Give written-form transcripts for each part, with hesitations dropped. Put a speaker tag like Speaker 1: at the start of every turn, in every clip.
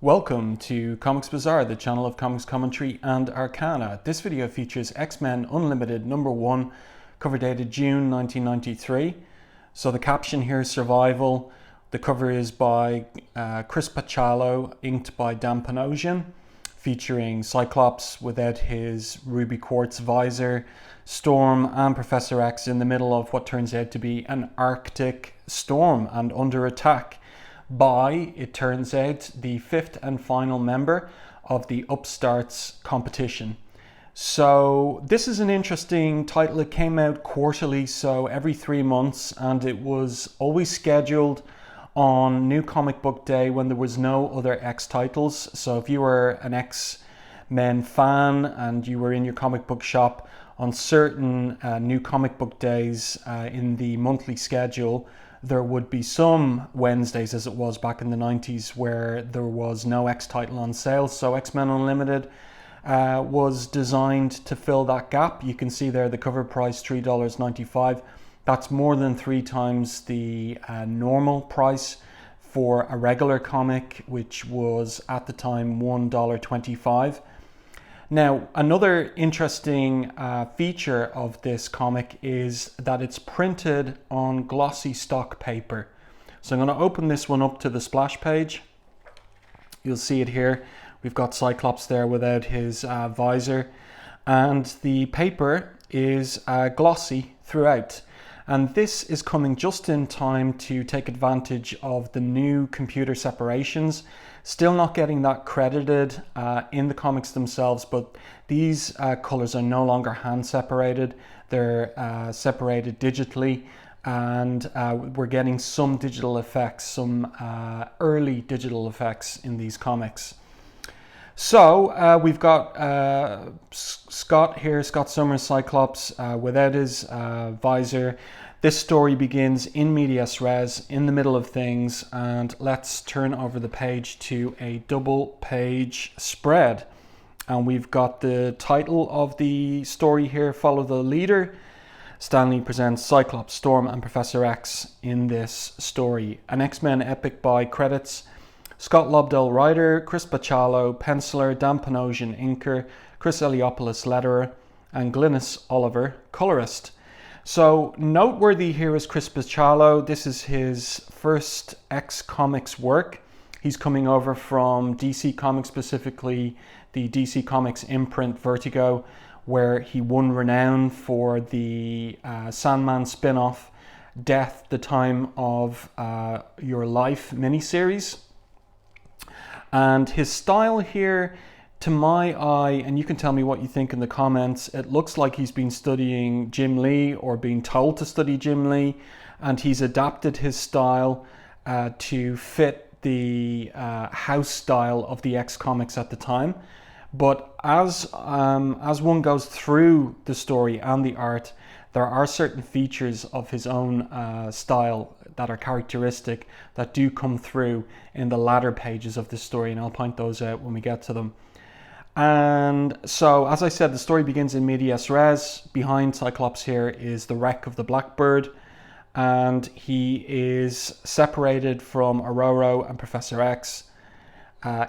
Speaker 1: Welcome to Comics Bazaar, the channel of comics commentary and arcana. This video features X-Men Unlimited #1, cover dated June 1993. So the caption here is Survival. The cover is by Chris Bachalo, inked by Dan Panosian, featuring Cyclops without his ruby quartz visor, Storm and Professor X in the middle of what turns out to be an Arctic storm and under attack by, it turns out, the fifth and final member of the Upstarts competition. So this is an interesting title. It came out quarterly, so every 3 months, and it was always scheduled on New Comic Book Day when there was no other X titles. So if you were an X-Men fan and you were in your comic book shop on certain New Comic Book Days in the monthly schedule, there would be some Wednesdays, as it was back in the 90s, where there was no X title on sale. So X-Men Unlimited was designed to fill that gap. You can see there the cover price, $3.95. That's more than 3 times the normal price for a regular comic, which was at the time $1.25. Now, another interesting feature of this comic is that it's printed on glossy stock paper. So I'm going to open this one up to the splash page. You'll see it here. We've got Cyclops there without his visor, and the paper is glossy throughout. And this is coming just in time to take advantage of the new computer separations. Still not getting that credited in the comics themselves, but these colors are no longer hand separated. They're separated digitally, and we're getting some digital effects, some early digital effects in these comics. So we've got Scott here, Scott Summers, Cyclops, without his visor. This story begins in medias res, in the middle of things, and let's turn over the page to a double page spread. And we've got the title of the story here, Follow the Leader. Stan Lee presents Cyclops, Storm and Professor X in this story. An X-Men epic by credits Scott Lobdell writer, Chris Bachalo penciler, Dan Panosian inker, Chris Eliopoulos letterer, and Glynis Oliver colorist. So noteworthy here is Chris Bachalo. This is his first X Comics work. He's coming over from DC Comics, specifically the DC Comics imprint Vertigo, where he won renown for the Sandman spin-off Death, the Time of Your Life miniseries. And his style here, to my eye, and you can tell me what you think in the comments, it looks like he's been studying Jim Lee or being told to study Jim Lee, and he's adapted his style to fit the house style of the X comics at the time. But as one goes through the story and the art, there are certain features of his own style that are characteristic that do come through in the latter pages of the story, and I'll point those out when we get to them. And so, as I said, the story begins in medias res. Behind Cyclops here is the wreck of the Blackbird, and he is separated from Aurora and Professor X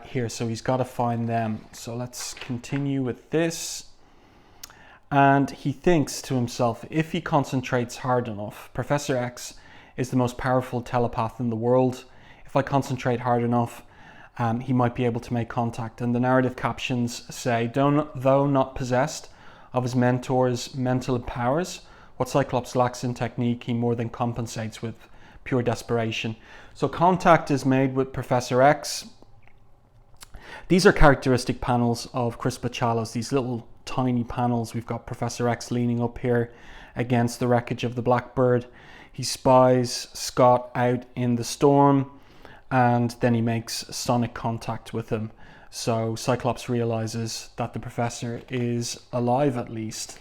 Speaker 1: here, so he's got to find them. So let's continue with this. And he thinks to himself, if he concentrates hard enough, Professor X is the most powerful telepath in the world. If I concentrate hard enough, he might be able to make contact. And the narrative captions say, though not possessed of his mentor's mental powers, what Cyclops lacks in technique, he more than compensates with pure desperation. So contact is made with Professor X. These are characteristic panels of Chris Bachalo's, these little tiny panels. We've got Professor X leaning up here against the wreckage of the Blackbird. He spies Scott out in the storm, and then he makes sonic contact with him. So Cyclops realizes that the professor is alive, at least.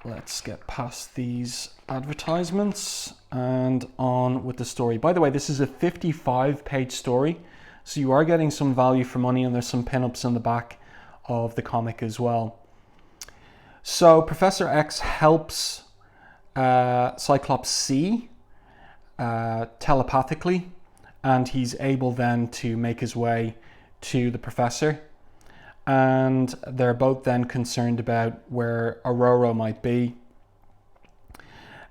Speaker 1: Let's get past these advertisements and on with the story. By the way, this is a 55-page story, so you are getting some value for money, and there's some pinups in the back of the comic as well. So Professor X helps Cyclops see telepathically, and he's able then to make his way to the professor. And they're both then concerned about where Aurora might be.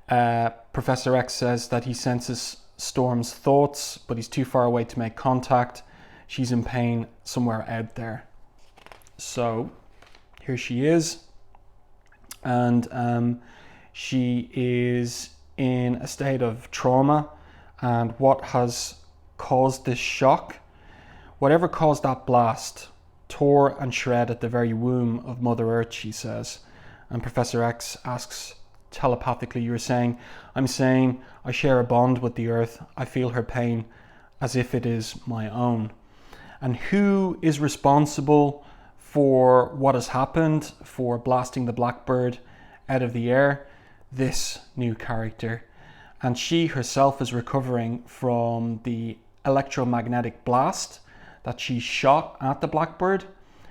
Speaker 1: Professor X says that he senses Storm's thoughts, but he's too far away to make contact. She's in pain somewhere out there. So here she is, and she is in a state of trauma. And what has caused this shock? Whatever caused that blast tore and shred at the very womb of Mother Earth, she says. And Professor X asks telepathically, you're saying, I'm saying I share a bond with the Earth. I feel her pain as if it is my own. And who is responsible for what has happened, for blasting the blackbird out of the air? This new character. And she herself is recovering from the electromagnetic blast that she shot at the blackbird.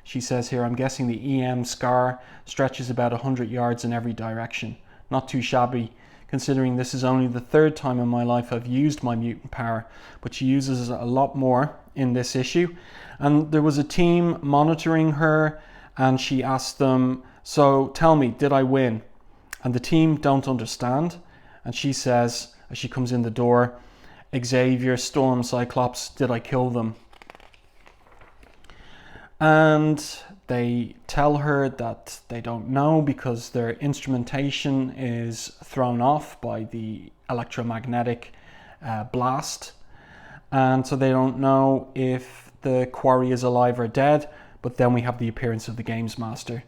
Speaker 1: She says here, I'm guessing the EM scar stretches about 100 yards in every direction. Not too shabby, considering this is only the third time in my life I've used my mutant power, but she uses a lot more in this issue. And there was a team monitoring her, and she asked them, so tell me, did I win? And the team don't understand. And she says, as she comes in the door, Xavier, Storm, Cyclops, did I kill them? And they tell her that they don't know because their instrumentation is thrown off by the electromagnetic blast. And so they don't know if the quarry is alive or dead. But then we have the appearance of the Games Master.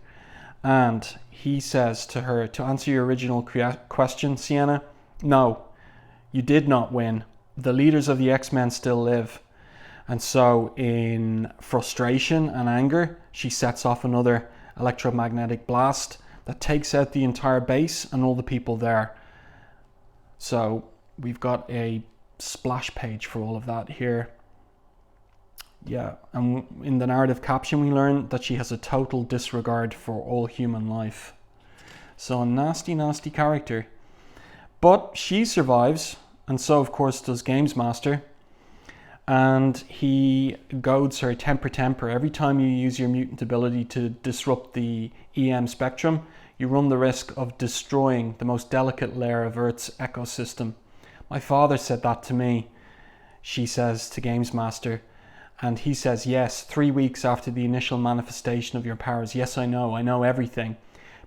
Speaker 1: And he says to her, to answer your original question, Sienna, no, you did not win. The leaders of the X-Men still live. And so in frustration and anger, she sets off another electromagnetic blast that takes out the entire base and all the people there. So we've got a splash page for all of that here. Yeah, and in the narrative caption we learn that she has a total disregard for all human life. So a nasty, nasty character. But she survives, and so of course does Games Master. And he goads her temper. Every time you use your mutant ability to disrupt the EM spectrum, you run the risk of destroying the most delicate layer of Earth's ecosystem. My father said that to me, she says to Games Master. And he says, yes, 3 weeks after the initial manifestation of your powers. Yes, I know everything.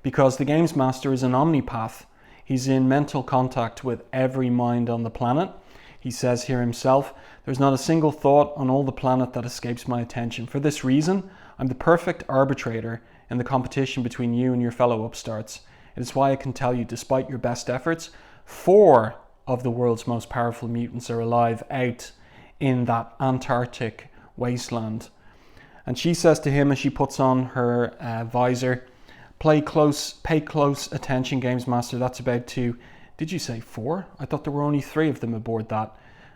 Speaker 1: Because the Games Master is an omnipath. He's in mental contact with every mind on the planet. He says here himself, there's not a single thought on all the planet that escapes my attention. For this reason, I'm the perfect arbitrator in the competition between you and your fellow upstarts. It is why I can tell you, despite your best efforts, 4 of the world's most powerful mutants are alive out in that Antarctic wasteland. And she says to him as she puts on her visor, pay close attention, Games Master, that's about to... Did you say 4? I thought there were only 3 of them aboard that.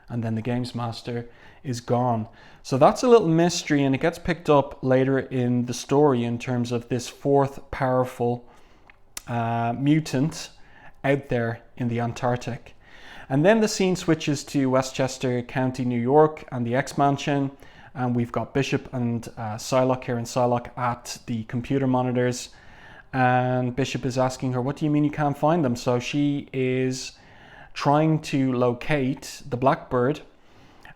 Speaker 1: And then the Games Master is gone. So that's a little mystery, and it gets picked up later in the story in terms of this 4th powerful mutant out there in the Antarctic. And then the scene switches to Westchester County, New York, and the X-Mansion. And we've got Bishop and Psylocke here, and Psylocke at the computer monitors. And Bishop is asking her, what do you mean you can't find them? So she is trying to locate the blackbird.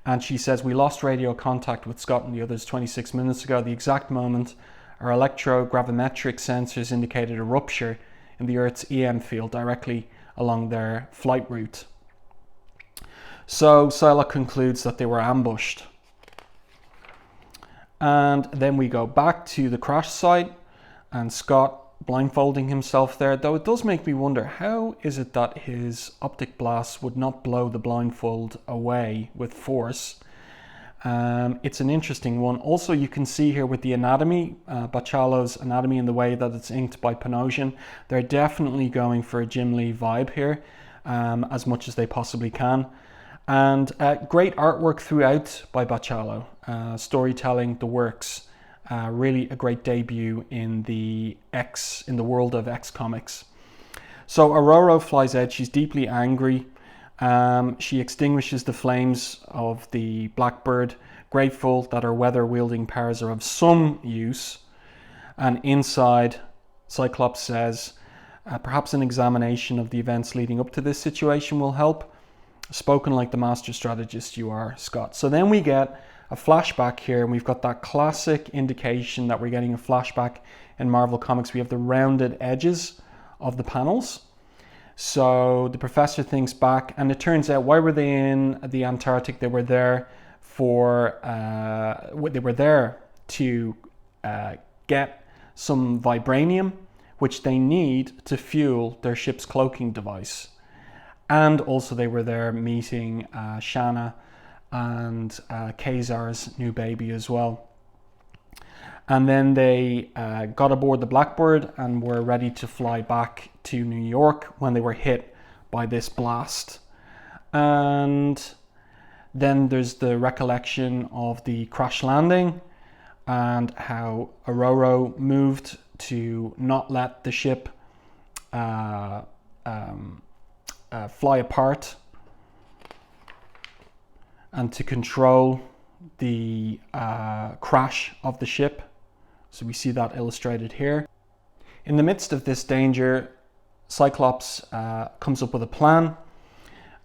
Speaker 1: And she says, we lost radio contact with Scott and the others 26 minutes ago. The exact moment our electrogravimetric sensors indicated a rupture in the Earth's EM field directly along their flight route. So Psylocke concludes that they were ambushed. And then we go back to the crash site and Scott blindfolding himself there, though it does make me wonder, how is it that his optic blast would not blow the blindfold away with force? It's an interesting one. Also, you can see here with the anatomy, Bachalo's anatomy, and the way that it's inked by Panosian, they're definitely going for a Jim Lee vibe here, as much as they possibly can. And great artwork throughout by Bachalo, storytelling, the works. Really a great debut in the world of X comics. So Aurora flies out. She's deeply angry, She extinguishes the flames of the Blackbird, grateful that her weather-wielding powers are of some use. And inside, Cyclops says, perhaps an examination of the events leading up to this situation will help. Spoken like the master strategist you are, Scott. So then we get a flashback here, and we've got that classic indication that we're getting a flashback in Marvel Comics. We have the rounded edges of the panels. So the professor thinks back, and it turns out, why were they in the Antarctic? They were there for to get some vibranium, which they need to fuel their ship's cloaking device. And also they were there meeting Sienna and Kazar's new baby as well. And then they got aboard the Blackbird and were ready to fly back to New York when they were hit by this blast. And then there's the recollection of the crash landing and how Aurora moved to not let the ship fly apart and to control the crash of the ship. So we see that illustrated here. In the midst of this danger, Cyclops comes up with a plan,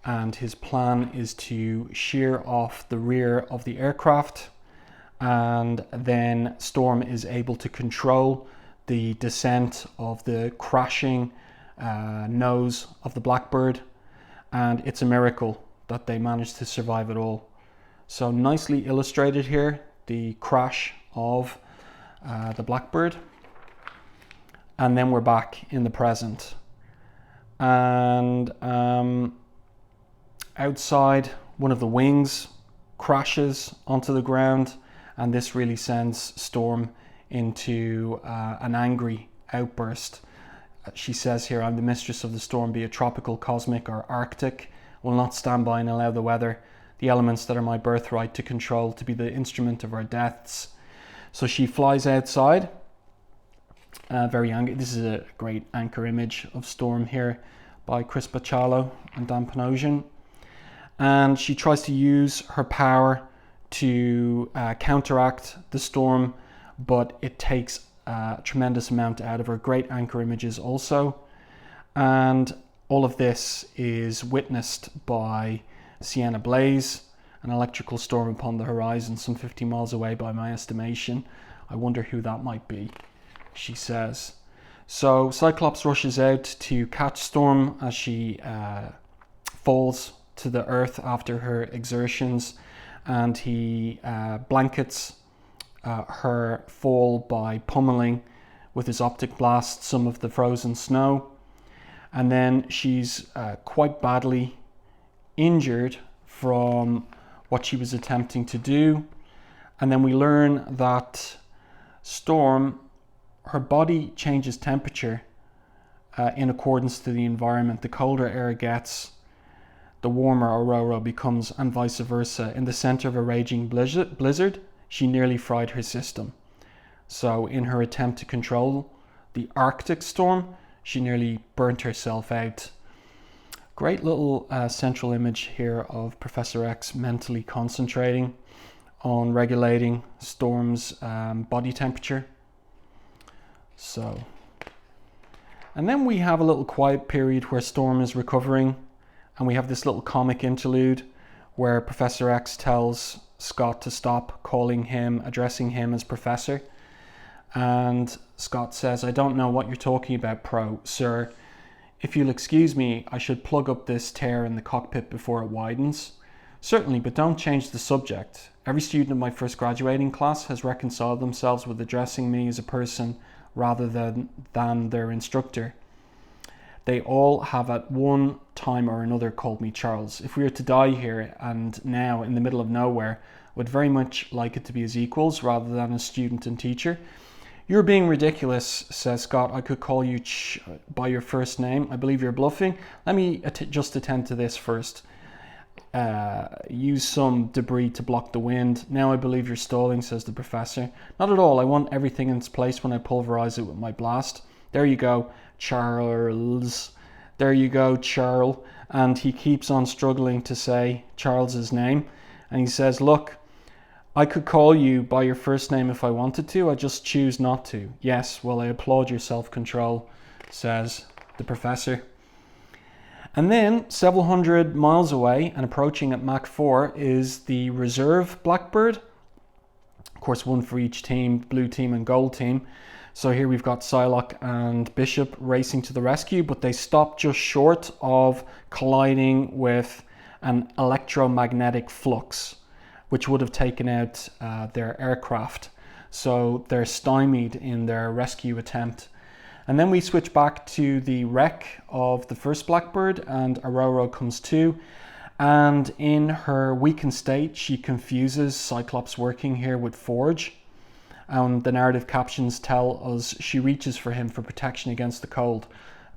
Speaker 1: and his plan is to shear off the rear of the aircraft, and then Storm is able to control the descent of the crashing nose of the Blackbird, and it's a miracle that they managed to survive it all. So nicely illustrated here, the crash of the Blackbird. And then we're back in the present. And outside, one of the wings crashes onto the ground, and this really sends Storm into an angry outburst. She says here, "I'm the mistress of the storm, be it tropical, cosmic or arctic. Will not stand by and allow the weather, the elements that are my birthright to control, to be the instrument of our deaths." So she flies outside, very angry. This is a great anchor image of Storm here by Chris Bachalo and Dan Panosian. And she tries to use her power to counteract the storm, but it takes a tremendous amount out of her. Great anchor images also. And all of this is witnessed by Sienna Blaze, an electrical storm upon the horizon, some 50 miles away by my estimation. I wonder who that might be, she says. So Cyclops rushes out to catch Storm as she falls to the earth after her exertions, and he blankets her fall by pummeling with his optic blast some of the frozen snow. And then she's quite badly injured from what she was attempting to do. And then we learn that Storm, her body changes temperature in accordance to the environment. The colder air gets, the warmer Aurora becomes, and vice versa. In the center of a raging blizzard, she nearly fried her system. So in her attempt to control the Arctic storm, she nearly burnt herself out. Great little central image here of Professor X mentally concentrating on regulating Storm's body temperature. So, and then we have a little quiet period where Storm is recovering, and we have this little comic interlude where Professor X tells Scott to stop addressing him as Professor. And Scott says, "I don't know what you're talking about, sir. If you'll excuse me, I should plug up this tear in the cockpit before it widens." "Certainly, but don't change the subject. Every student of my first graduating class has reconciled themselves with addressing me as a person rather than their instructor. They all have at one time or another called me Charles. If we were to die here and now in the middle of nowhere, I would very much like it to be as equals rather than as student and teacher." "You're being ridiculous," says Scott. "I could call you by your first name. I believe you're bluffing. Let me just attend to this first. Use some debris to block the wind. Now I believe you're stalling," says the professor. "Not at all. I want everything in its place when I pulverize it with my blast. There you go, Charles," There you go, Charles. And he keeps on struggling to say Charles's name. And he says, look, I could call you by your first name if I wanted to. I just choose not to. Yes, well, I applaud your self-control, says the professor. And then, several hundred miles away and approaching at Mach 4 is the reserve blackbird. Of course, one for each team, blue team and gold team. So here we've got Psylocke and Bishop racing to the rescue, but they stop just short of colliding with an electromagnetic flux, which would have taken out their aircraft. So they're stymied in their rescue attempt. And then we switch back to the wreck of the first Blackbird, and Aurora comes to. And in her weakened state, she confuses Cyclops working here with Forge. And the narrative captions tell us she reaches for him for protection against the cold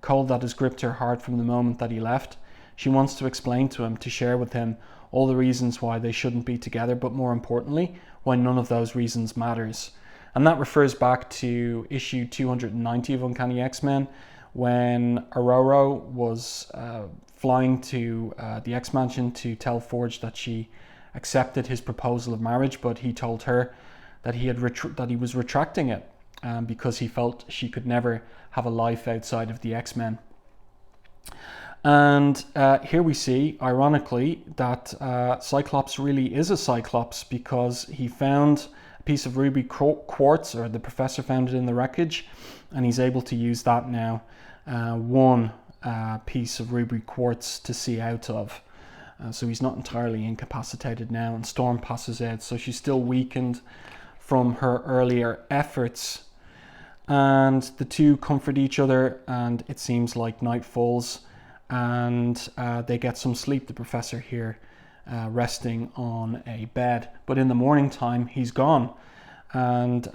Speaker 1: that has gripped her heart from the moment that he left. She wants to explain to him, to share with him all the reasons why they shouldn't be together, but more importantly, why none of those reasons matters. And that refers back to issue 290 of Uncanny X-Men, when Aurora was flying to the X-Mansion to tell Forge that she accepted his proposal of marriage, but he told her that he was retracting it because he felt she could never have a life outside of the X-Men. And here we see, ironically, that Cyclops really is a Cyclops, because he found a piece of ruby quartz, or the professor found it in the wreckage, and he's able to use that now, one piece of ruby quartz to see out of. So he's not entirely incapacitated now, and Storm passes out, so she's still weakened from her earlier efforts. And the two comfort each other, and it seems like night falls, and they get some sleep, the professor here, resting on a bed. But in the morning time, he's gone, and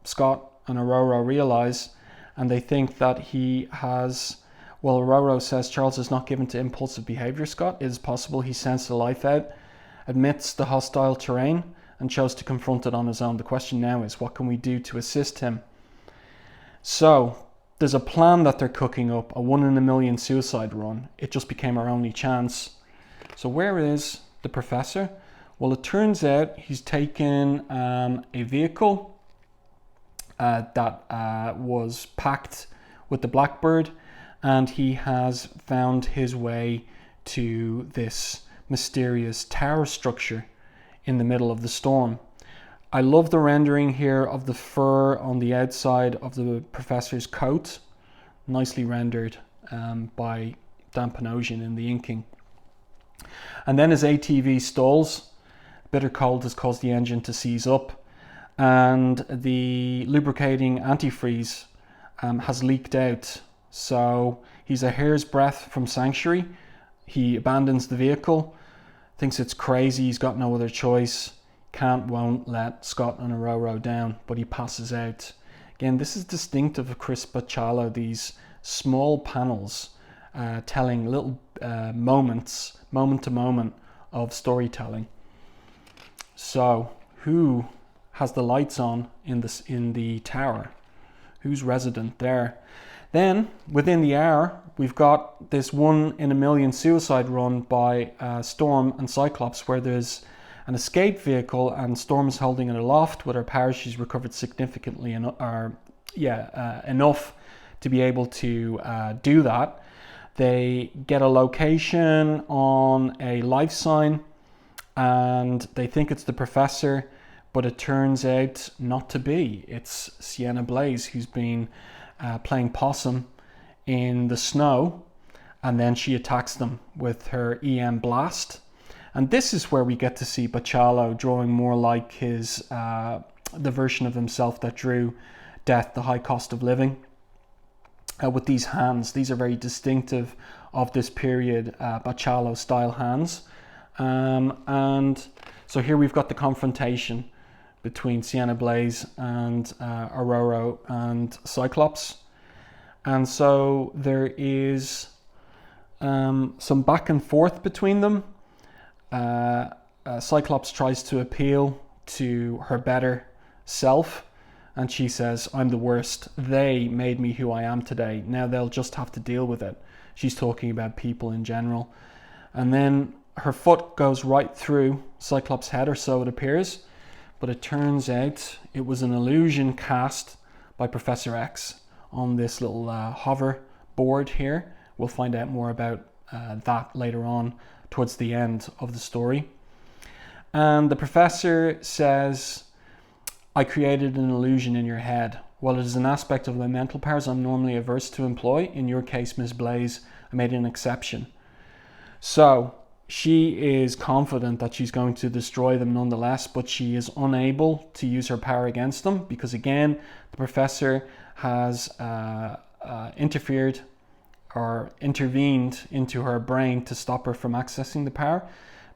Speaker 1: Scott and Aurora realize, and they think that he has, well, Aurora says Charles is not given to impulsive behavior, Scott. It is possible he sensed the life out amidst the hostile terrain and chose to confront it on his own. The question now is, what can we do to assist him? So there's a plan that they're cooking up, a 1 in a million suicide run. It just became our only chance. So where is the professor? Well, it turns out he's taken a vehicle that was packed with the Blackbird, and he has found his way to this mysterious tower structure in the middle of the storm. I love the rendering here of the fur on the outside of the professor's coat. Nicely rendered by Dan Panosian in the inking. And then his ATV stalls. Bitter cold has caused the engine to seize up, and the lubricating antifreeze has leaked out. So he's a hair's breadth from Sanctuary. He abandons the vehicle, thinks it's crazy, he's got no other choice, won't let Scott and Aurora down, but he passes out. Again, this is distinctive of Chris Bachalo, these small panels telling little moments, moment to moment of storytelling. So, who has the lights on in the tower? Who's resident there? Then, within the hour, we've got this 1 in a million suicide run by Storm and Cyclops, where there's an escape vehicle, and Storm is holding it aloft with her power. She's recovered significantly enough to be able to do that. They get a location on a life sign, and they think it's the professor, but it turns out not to be. It's Sienna Blaze, who's been playing possum in the snow, and then she attacks them with her EM blast. And this is where we get to see Bachalo drawing more like his the version of himself that drew Death, the High Cost of Living, with these hands. These are very distinctive of this period, Bachalo style hands. And so here we've got the confrontation between Sienna Blaze and Aurora and Cyclops. And so there is some back and forth between them. Cyclops tries to appeal to her better self, and she says, I'm the worst. They made me who I am today. Now they'll just have to deal with it. she's talking about people in general. And then her foot goes right through Cyclops' head, or so it appears. But it turns out it was an illusion cast by Professor X on this little hover board here. We'll find out more about that later on towards the end of the story. And the professor says, I created an illusion in your head. While it is an aspect of my mental powers I'm normally averse to employ, in your case, Miss Blaze, I made an exception. So she is confident that she's going to destroy them nonetheless, but she is unable to use her power against them because, again, the professor has interfered or intervened into her brain to stop her from accessing the power.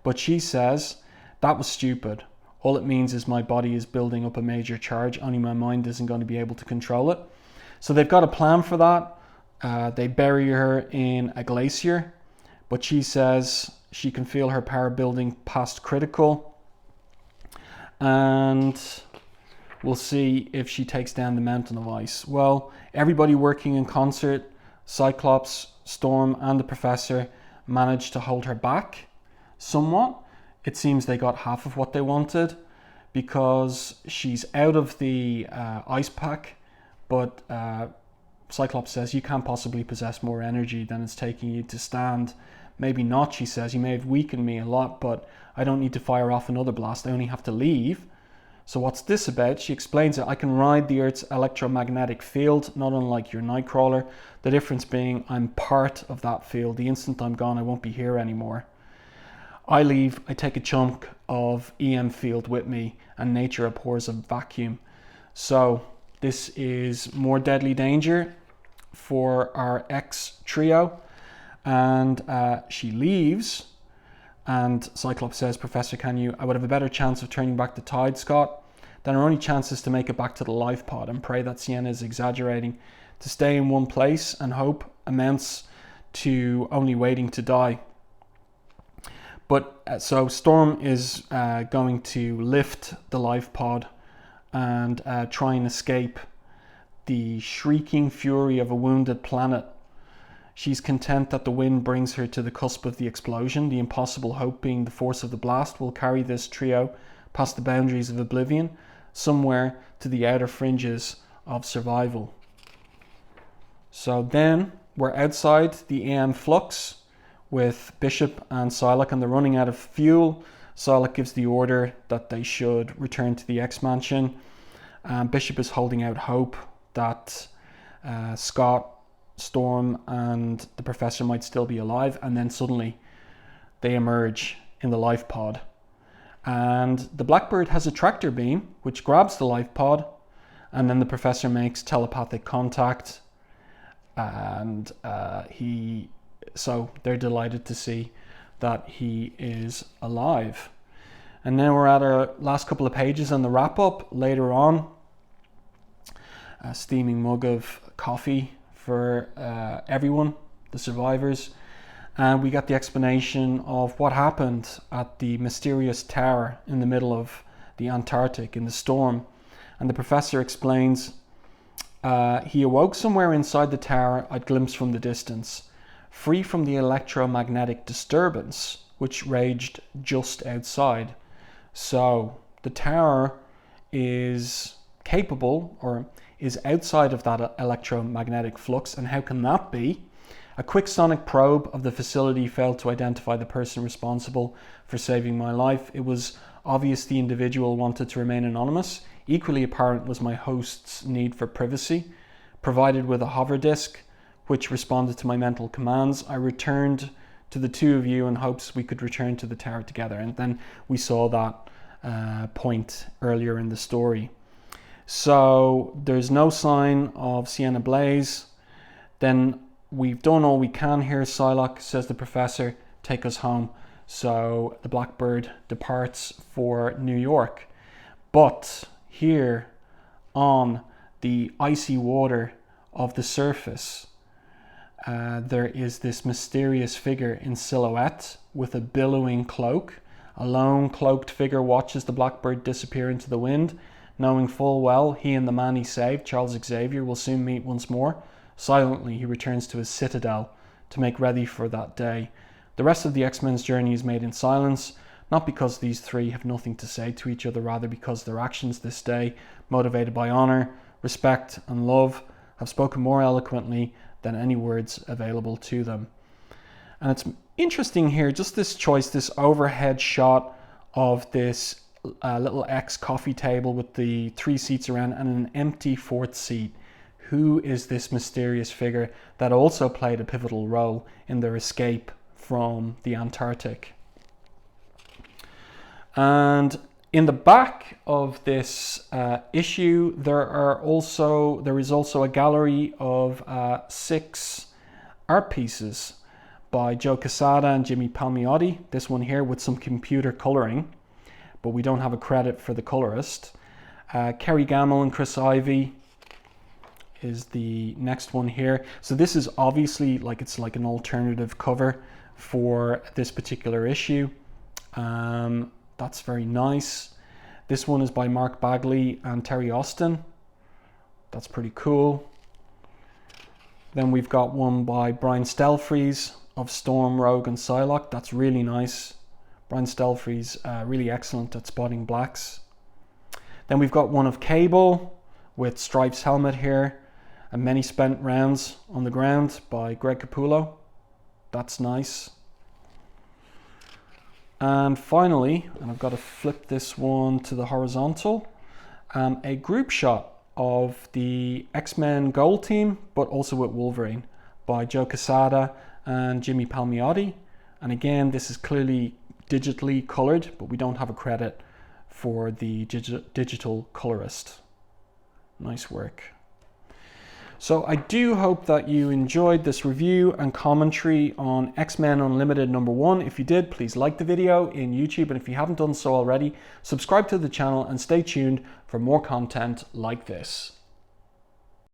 Speaker 1: But she says, that was stupid. All it means is my body is building up a major charge, only my mind isn't going to be able to control it. So they've got a plan for that. They bury her in a glacier, but she says she can feel her power building past critical. And we'll see if she takes down the mountain of ice. Well, everybody working in concert, Cyclops, Storm, and the Professor, managed to hold her back somewhat. It seems they got half of what they wanted because she's out of the ice pack, but Cyclops says, you can't possibly possess more energy than it's taking you to stand. Maybe not, she says. You may have weakened me a lot, but I don't need to fire off another blast. I only have to leave. So what's this about? She explains it. I can ride the Earth's electromagnetic field, not unlike your Nightcrawler. The difference being I'm part of that field. The instant I'm gone, I won't be here anymore. I leave, I take a chunk of EM field with me, and nature abhors a vacuum. So this is more deadly danger for our X trio. And she leaves, and Cyclops says, Professor, I would have a better chance of turning back the tide, Scott. Then our only chance is to make it back to the life pod and pray that Sienna is exaggerating. To stay in one place and hope amounts to only waiting to die. But so Storm is going to lift the life pod and try and escape the shrieking fury of a wounded planet. She's content that the wind brings her to the cusp of the explosion. The impossible hope being the force of the blast will carry this trio past the boundaries of oblivion, somewhere to the outer fringes of survival. So then we're outside the AM Flux with Bishop and Psylocke, and they're running out of fuel. Psylocke gives the order that they should return to the X-Mansion. Bishop is holding out hope that Scott, Storm, and the Professor might still be alive, and then suddenly they emerge in the life pod. And the Blackbird has a tractor beam, which grabs the life pod, and then the Professor makes telepathic contact, and so they're delighted to see that he is alive. And now we're at our last couple of pages and the wrap up. Later on, a steaming mug of coffee for everyone, the survivors, and we got the explanation of what happened at the mysterious tower in the middle of the Antarctic in the storm. And the Professor explains, he awoke somewhere inside the tower I'd glimpsed from the distance, free from the electromagnetic disturbance which raged just outside. So the tower is capable, or is outside of that electromagnetic flux. And how can that be? A quick sonic probe of the facility failed to identify the person responsible for saving my life. It was obvious the individual wanted to remain anonymous. Equally apparent was my host's need for privacy. Provided with a hover disk, which responded to my mental commands, I returned to the two of you in hopes we could return to the tower together. And then we saw that point earlier in the story. So there's no sign of Sienna Blaze. Then we've done all we can here, Psylocke, says the Professor. Take us home. So the Blackbird departs for New York. But here on the icy water of the surface, there is this mysterious figure in silhouette with a billowing cloak. A lone cloaked figure watches the Blackbird disappear into the wind, knowing full well he and the man he saved, Charles Xavier, will soon meet once more. Silently, he returns to his citadel to make ready for that day. The rest of the X-Men's journey is made in silence, not because these three have nothing to say to each other, rather because their actions this day, motivated by honor, respect, and love, have spoken more eloquently than any words available to them. And it's interesting here, just this choice, this overhead shot of this little X coffee table with the 3 seats around and an empty 4th seat. Who is this mysterious figure that also played a pivotal role in their escape from the Antarctic? And in the back of this issue, there is also a gallery of 6 art pieces by Joe Quesada and Jimmy Palmiotti. This one here with some computer coloring, but we don't have a credit for the colorist. Kerry Gamble and Chris Ivey is the next one here. So this is obviously it's like an alternative cover for this particular issue. That's very nice. This one is by Mark Bagley and Terry Austin. That's pretty cool. Then we've got one by Brian Stelfreeze of Storm, Rogue, and Psylocke. That's really nice. Brian Stelfreeze, really excellent at spotting blacks. Then we've got one of Cable with Stripes' helmet here and many spent rounds on the ground by Greg Capullo. That's nice. And finally, and I've got to flip this one to the horizontal, a group shot of the X-Men Gold team, but also with Wolverine, by Joe Quesada and Jimmy Palmiotti. And again, this is clearly digitally colored, but we don't have a credit for the digital colorist. Nice work. So I do hope that you enjoyed this review and commentary on X-Men Unlimited #1. If you did, please like the video in YouTube, and if you haven't done so already, subscribe to the channel and stay tuned for more content like this.